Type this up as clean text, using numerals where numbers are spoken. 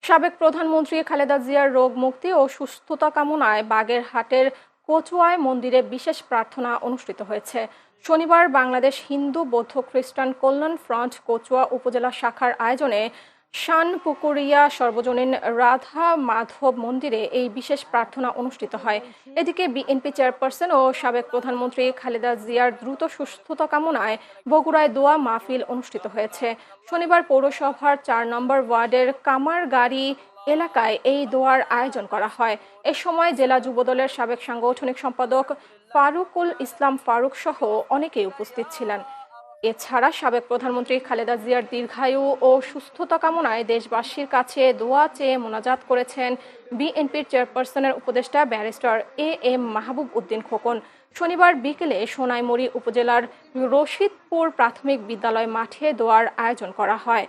সাবেক প্রধানমন্ত্রী খালেদা জিয়ার রোগ মুক্তি ও সুস্থতা কামনায় বাগেরহাটের কচুয়ায় মন্দিরে বিশেষ প্রার্থনা অনুষ্ঠিত হয়েছে। শনিবার বাংলাদেশ হিন্দু বৌদ্ধ খ্রিস্টান কল্যাণ ফ্রন্ট কচুয়া উপজেলা শাখার আয়োজনে শানপুকুরিয়া সর্বজনীন রাধা মাধব মন্দিরে এই বিশেষ প্রার্থনা অনুষ্ঠিত হয়। এদিকে বিএনপি চেয়ারপারসন ও সাবেক প্রধানমন্ত্রী খালেদা জিয়ার দ্রুত সুস্থতা কামনায় বগুড়ায় দোয়া মাহফিল অনুষ্ঠিত হয়েছে। শনিবার পৌরসভার ৪ নম্বর ওয়ার্ডের কামারগাড়ি এলাকায় এই দোয়ার আয়োজন করা হয়। এ সময় জেলা যুবদলের সাবেক সাংগঠনিক সম্পাদক ফারুকুল ইসলাম ফারুক সহ অনেকেই উপস্থিত ছিলেন। এছাড়া সাবেক প্রধানমন্ত্রী খালেদা জিয়ার দীর্ঘায়ু ও সুস্থতা কামনায় দেশবাসীর কাছে দোয়া চেয়ে মোনাজাত করেছেন বিএনপির চেয়ারপারসনের উপদেষ্টা ব্যারিস্টার এম মাহবুব উদ্দিন খোকন। শনিবার বিকেলে সোনাইমুড়ি উপজেলার রশিদপুর প্রাথমিক বিদ্যালয় মাঠে দোয়ার আয়োজন করা হয়।